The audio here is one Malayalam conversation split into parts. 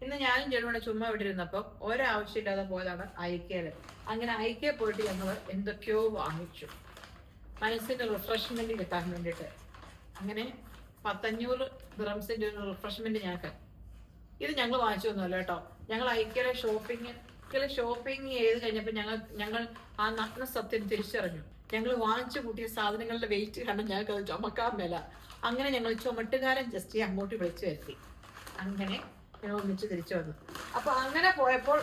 ഇന്ന് ഞാനും ചേട്ടനോടെ ചുമ്മാ വിട്ടിരുന്നപ്പോ ഒരാവശ്യമില്ലാതെ പോയതാണ് ഐക്യയില്. അങ്ങനെ ഐക്യ പോയിട്ട് ഞങ്ങൾ എന്തൊക്കെയോ വാങ്ങിച്ചു മനസ്സിന്റെ റിഫ്രഷ്മെന്റ് കിട്ടാൻ വേണ്ടിയിട്ട്. അങ്ങനെ 1,500 ദിറംസിന്റെ ഒരു റിഫ്രഷ്മെന്റ് ഞങ്ങൾക്ക്. ഇത് ഞങ്ങൾ വാങ്ങിച്ചൊന്നുമല്ല കേട്ടോ. ഞങ്ങൾ ഐക്യയിലെ ഷോപ്പിംഗ് ചെയ്ത് കഴിഞ്ഞപ്പോൾ ഞങ്ങൾ ആ നഗ്ന സത്യം തിരിച്ചറിഞ്ഞു. ഞങ്ങൾ വാങ്ങിച്ചു കൂട്ടിയ സാധനങ്ങളുടെ വെയിറ്റ് കാരണം ഞങ്ങൾക്ക് അത് ചുമക്കാൻ മേല. അങ്ങനെ ഞങ്ങൾ ചുമട്ടുകാരൻ ജസ്റ്റ് അങ്ങോട്ട് വിളിച്ചു വരുത്തി. അങ്ങനെ ഞങ്ങൾ ഒന്നിച്ച് തിരിച്ചു വന്നു. അപ്പൊ അങ്ങനെ പോയപ്പോൾ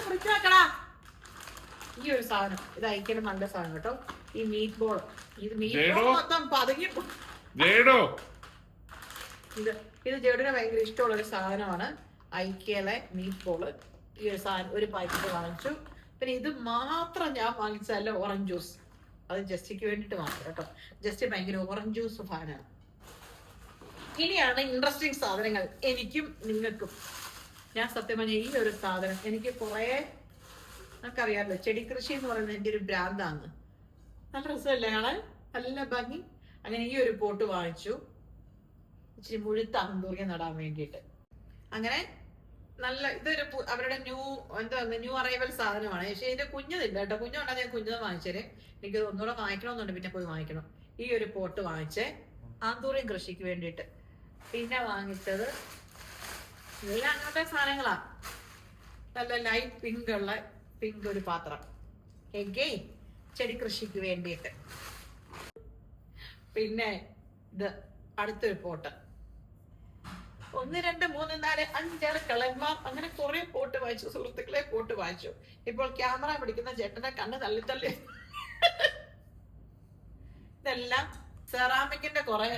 ഫ്രിഡ്ജ് വെക്കടാ. ഈ ഒരു സാധനം ഇത് ഐക്യയുടെ നല്ല സാധനം കേട്ടോ. ഈ മീറ്റ് ബോൾ, ഇത് മീറ്റ് ബോൾ മൊത്തം പതുങ്ങി. ഇത് ജേഡിന് ഭയങ്കര ഇഷ്ടമുള്ള ഒരു സാധനമാണ് ഐക്യയിലെ മീറ്റ് ബോള്. ഈ ഒരു സാധനം ഒരു പാക്കറ്റ് വാങ്ങിച്ചു. പിന്നെ ഇത് മാത്രം ഞാൻ വാങ്ങിച്ചതല്ല, ഓറഞ്ച് ജ്യൂസ്. അത് ജസ്റ്റിക്ക് വേണ്ടിട്ട് മാത്രം കേട്ടോ. ജസ്റ്റ് ഭയങ്കര ഓറഞ്ച് ജ്യൂസ് ഫാനാണ്. ഇനിയാണ് ഇൻട്രസ്റ്റിംഗ് സാധനങ്ങൾ എനിക്കും നിങ്ങൾക്കും. ഞാൻ സത്യം പറഞ്ഞ ഈ ഒരു സാധനം എനിക്ക് കുറേ നമുക്കറിയാമല്ലോ, ചെടി കൃഷി എന്ന് പറയുന്നത് എൻ്റെ ഒരു ഭ്രാന്താണ്. നല്ല രസമല്ലേ കാണാൻ, നല്ല ഭംഗി. അങ്ങനെ ഈ ഒരു പോട്ട് വാങ്ങിച്ചു, ഇച്ചിരി മുഴുത്ത അന്തൂറിയ നടാൻ വേണ്ടിയിട്ട്. അങ്ങനെ നല്ല ഇതൊരു അവരുടെ ന്യൂ അറൈവൽ സാധനമാണ്. പക്ഷെ ഇതിന്റെ കുഞ്ഞതില്ല കേട്ടോ. കുഞ്ഞുണ്ടാ ഞാൻ കുഞ്ഞത് വാങ്ങിച്ചേരെ. എനിക്കത് ഒന്നുകൂടെ വാങ്ങിക്കണമെന്നുണ്ട്, പിന്നെ പോയി വാങ്ങിക്കണം. ഈ ഒരു പോട്ട് വാങ്ങിച്ചേ ആന്തൂറിയം കൃഷിക്ക് വേണ്ടിയിട്ട്. പിന്നെ വാങ്ങിച്ചത് ഇതെല്ലാം അങ്ങനത്തെ സാധനങ്ങളാ. നല്ല ലൈറ്റ് പിങ്ക് ഒരു പാത്രം എഗെയിൻ ചെടി കൃഷിക്ക് വേണ്ടിയിട്ട്. പിന്നെ ഇത് അടുത്തൊരു പോട്ട്. 1 2 3 4 5 6 കളന്മാർ, അങ്ങനെ കുറെ പോട്ട് വായിച്ചു സുഹൃത്തുക്കളെ. പോട്ട് വായിച്ചു. ഇപ്പോൾ ക്യാമറ പിടിക്കുന്ന ചേട്ടന്റെ കണ്ണ് തള്ളി ഇതെല്ലാം സെറാമിക്കിന്റെ കുറെ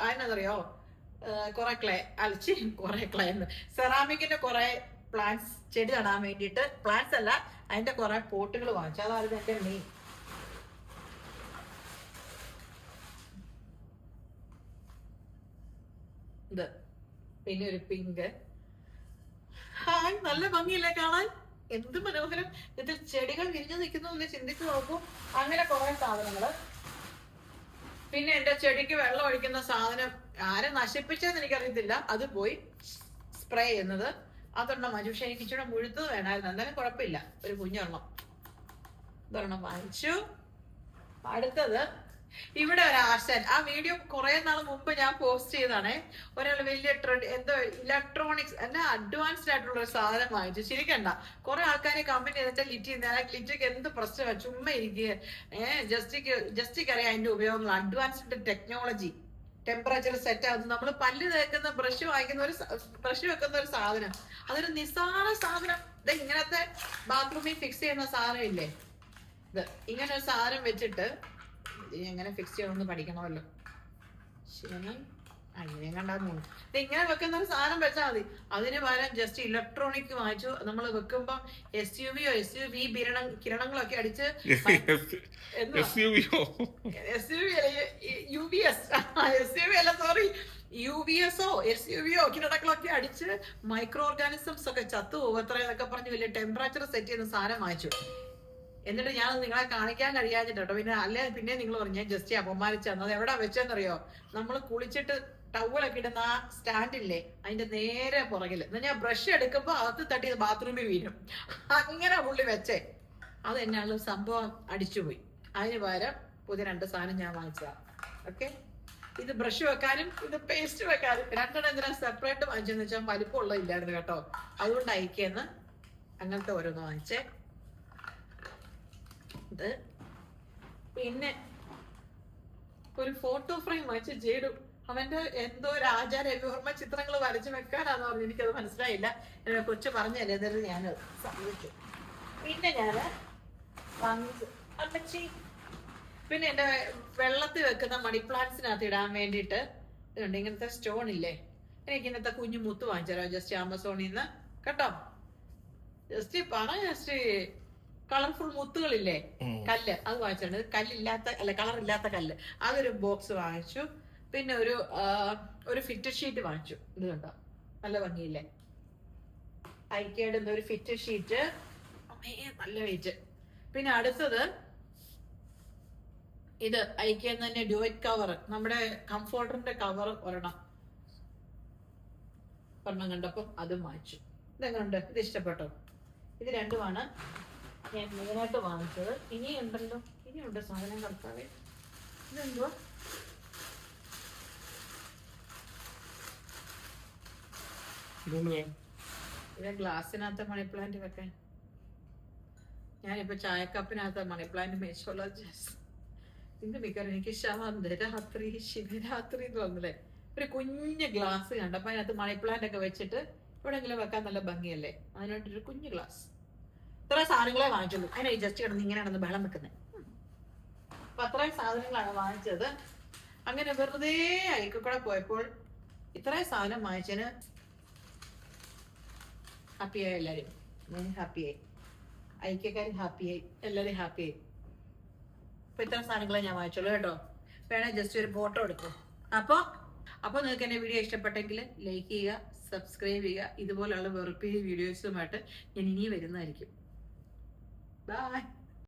അതിനറിയോ കുറെ സെറാമിക്കിന്റെ കുറെ പ്ലാന്റ്സ്, ചെടി നടാൻ വേണ്ടിയിട്ട്. പ്ലാന്റ്സ് അല്ല, അതിന്റെ കുറെ പോട്ടുകൾ വാങ്ങിച്ചു. അതായിരുന്നു എന്റെ മെയിൻ. ഇത് പിന്നെ ഒരു പിങ്ക്. ഹായ്, നല്ല ഭംഗിയില്ലേ കാണാൻ, എന്ത് മനോഹരം. ഇതിൽ ചെടികൾ വിരിഞ്ഞു നിൽക്കുന്നു എന്ന് ചിന്തിച്ചു നോക്കൂ. അങ്ങനെ കുറെ സാധനങ്ങള്. പിന്നെ എന്റെ ചെടിക്ക് വെള്ളം ഒഴിക്കുന്ന സാധനം ആരെ നശിപ്പിച്ചതെന്ന് എനിക്കറിയത്തില്ല, അത് പോയി സ്പ്രേ ചെയ്യുന്നത്. അതൊരെണ്ണം വാങ്ങിച്ചു. പക്ഷെ എനിക്ക് ഇച്ചിരി മുഴുത്തത് വേണമായിരുന്നു, എന്തായാലും കുഴപ്പമില്ല. ഒരു കുഞ്ഞൊരെണ്ണം ഇതൊരെണ്ണം വാങ്ങിച്ചു. അടുത്തത് ഇവിടെ ഒരു ആശാൻ, ആ വീഡിയോ കുറെ നാൾ മുമ്പ് ഞാൻ പോസ്റ്റ് ചെയ്താണ്. ഒരാൾ വലിയ എന്തോ ഇലക്ട്രോണിക്സ് എന്നാ അഡ്വാൻസ്ഡ് ആയിട്ടുള്ള ഒരു സാധനം വാങ്ങിച്ചു. ശരിക്കണ്ട, കുറെ ആൾക്കാരെ കമന്റ് ചെയ്തിട്ട് ലിറ്റിക്ക് എന്ത് പ്രശ്നമാണ്, ചുമ്മാ ഇരിക്കുക. ജസ്റ്റിക്ക് അറിയാം അതിന്റെ ഉപയോഗങ്ങൾ. അഡ്വാൻസ്ഡ് ടെക്നോളജി, ടെമ്പറേച്ചർ സെറ്റ് ആകുന്നു. നമ്മൾ പല്ല് തേക്കുന്ന ബ്രഷ് വെക്കുന്ന ഒരു സാധനം. അതൊരു നിസ്സാര സാധനം. ഇത് ഇങ്ങനത്തെ ബാത്റൂമിൽ ഫിക്സ് ചെയ്യുന്ന സാധനം ഇല്ലേ, ഇത് ഇങ്ങനെ ഒരു സാധനം വെച്ചിട്ട് എങ്ങനെ ഫിക്സ് ചെയ്യണമെന്ന് പഠിക്കണമല്ലോ. ശരി, അങ്ങനെ കണ്ടാന്ന് തോന്നുന്നു. ഇത് ഇങ്ങനെ വെക്കുന്ന ഒരു സാധനം വെച്ചാൽ മതി. അതിന് പകരം ജസ്റ്റ് ഇലക്ട്രോണിക് വാങ്ങിച്ചു. നമ്മൾ വെക്കുമ്പോ SUV കിരണങ്ങളൊക്കെ അടിച്ച് SUVയോ കിരണങ്ങളൊക്കെ അടിച്ച് മൈക്രോ ഓർഗാനിസംസ് ഒക്കെ ചത്തുപോകും എത്രയെന്നൊക്കെ പറഞ്ഞ് വലിയ ടെമ്പറേച്ചർ സെറ്റ് ചെയ്യുന്ന സാധനം വാങ്ങിച്ചു. എന്നിട്ട് ഞാൻ നിങ്ങളെ കാണിക്കാൻ കഴിയാഞ്ഞിട്ടോ. പിന്നെ നിങ്ങൾ പറഞ്ഞു ഞാൻ ജസ്റ്റ് അപമാനിച്ചു തന്നത്. എവിടെ വെച്ചെന്നറിയോ, നമ്മൾ കുളിച്ചിട്ട് ടവലൊക്കെ ഇടുന്ന ആ സ്റ്റാൻഡില്ലേ, അതിന്റെ നേരെ പുറകില്. എന്നാൽ ഞാൻ ബ്രഷ് എടുക്കുമ്പോ അകത്ത് തട്ടി ബാത്റൂമിൽ വീഴും. അങ്ങനെ പുള്ളി വെച്ചേ. അത് എന്നാണ് സംഭവം, അടിച്ചുപോയി. അതിന് പകരം പുതിയ 2 സാധനം ഞാൻ വാങ്ങിച്ചതാ. ഓക്കെ, ഇത് ബ്രഷ് വെക്കാനും ഇത് പേസ്റ്റ് വെക്കാനും. 2 എന്തിനാ സെപ്പറേറ്റ് വാങ്ങിച്ചെന്ന് വെച്ചാൽ വലിപ്പമുള്ളത് ഇല്ലായിരുന്നു കേട്ടോ. അതുകൊണ്ട് അയക്കെന്ന് അങ്ങനത്തെ ഓരോന്ന് വാങ്ങിച്ചേ. ഇത് പിന്നെ ഒരു ഫോട്ടോ ഫ്രെയിം വാങ്ങിച്ച് ചെയ്തു. അവന്റെ എന്തോ രാജാ രവിവർമ്മ ചിത്രങ്ങൾ വരച്ചു വെക്കാനാന്ന് പറഞ്ഞു. എനിക്കത് മനസ്സിലായില്ല. കൊച്ചു പറഞ്ഞല്ലേ, എന്നിട്ട് ഞാൻ സമ്മതിച്ചു. പിന്നെ ഞാന് വാങ്ങിച്ചു അമ്മച്ചി. പിന്നെ എന്റെ വെള്ളത്തിൽ വെക്കുന്ന മണി പ്ലാന്റ്സിനകത്ത് ഇടാൻ വേണ്ടിയിട്ട് ഇതുണ്ട്. ഇങ്ങനത്തെ സ്റ്റോൺ ഇല്ലേ, എനിക്ക് ഇന്നത്തെ കുഞ്ഞു മുത്ത് വാങ്ങിച്ചോ ജസ്റ്റ് ആമസോണിൽ നിന്ന് കേട്ടോ. ജസ്റ്റ് കളർഫുൾ മുത്തുകളില്ലേ, കല്ല്, അത് വാങ്ങിച്ചിട്ടുണ്ട്. കളറില്ലാത്ത കല്ല്, അതൊരു ബോക്സ് വാങ്ങിച്ചു. പിന്നെ ഒരു ഫിറ്റ് ഷീറ്റ് വാങ്ങിച്ചു. ഇത് കണ്ടോ, നല്ല ഭംഗിയില്ലേ, ഐക്യയുടെ ഒരു ഫിറ്റ് ഷീറ്റ്. നല്ല വെയിറ്റ്. പിന്നെ അടുത്തത് ഇത് ഐക്യെന്ന് തന്നെ ഡ്യുവറ്റ് കവർ, നമ്മുടെ കംഫോർട്ടറിന്റെ കവർ ഒരെണ്ണം. ഒരെണ്ണം കണ്ടപ്പോൾ അതും വാങ്ങിച്ചു. ഇതെങ്ങനെയുണ്ട്? ഇത് ഇഷ്ടപ്പെട്ടോ? ഇത് രണ്ടുമാണ് ഞാൻ മെയിനായിട്ട് വാങ്ങിച്ചത്. ഇനിയുണ്ടല്ലോ, ഇനിയുണ്ട് സാധനം കർത്താവേ. ഇതെന്തോ ഇത് ഗ്ലാസ്സിനകത്ത് മണി പ്ലാന്റ് വെക്കാൻ. ഞാനിപ്പോ ചായക്കപ്പിനകത്ത് മണി പ്ലാന്റ് മേടിച്ചോളാം. ഇന്ന് മിക്കവാറും എനിക്ക് ശാന്തരാത്രി ശിവരാത്രി എന്ന് പറഞ്ഞില്ലേ, ഒരു കുഞ്ഞ് ഗ്ലാസ് കണ്ടപ്പോ അതിനകത്ത് മണി പ്ലാന്റ് ഒക്കെ വെച്ചിട്ട് എവിടെയെങ്കിലും വെക്കാൻ നല്ല ഭംഗിയല്ലേ, അതിനായിട്ടൊരു കുഞ്ഞു ഗ്ലാസ്. ഇത്ര സാധനങ്ങളെ വാങ്ങിച്ചുള്ളൂ. അതിനായി ജസ്റ്റ് കിടന്ന് ഇങ്ങനെയാണെന്ന് ബഹളം വെക്കുന്നത്. അപ്പൊ അത്രയും സാധനങ്ങളാണ് വാങ്ങിച്ചത്. അങ്ങനെ വെറുതെ അയക്കൂടെ പോയപ്പോൾ ഇത്രയും സാധനം വാങ്ങിച്ചതിന് ഹാപ്പിയായി എല്ലാവരും. ഞാൻ ഹാപ്പിയായി, ഐക്യക്കാർ ഹാപ്പിയായി, എല്ലാവരും ഹാപ്പിയായി. അപ്പൊ ഇത്തരം സാധനങ്ങളെ ഞാൻ വാങ്ങിച്ചോളൂ കേട്ടോ. വേണേ ജസ്റ്റ് ഒരു ഫോട്ടോ എടുക്കും. അപ്പോൾ നിങ്ങൾക്ക് എൻ്റെ വീഡിയോ ഇഷ്ടപ്പെട്ടെങ്കിൽ ലൈക്ക് ചെയ്യുക, സബ്സ്ക്രൈബ് ചെയ്യുക. ഇതുപോലുള്ള വെറുപ്പിയ വീഡിയോസുമായിട്ട് ഞാൻ ഇനി വരുന്നതായിരിക്കും. ബൈ.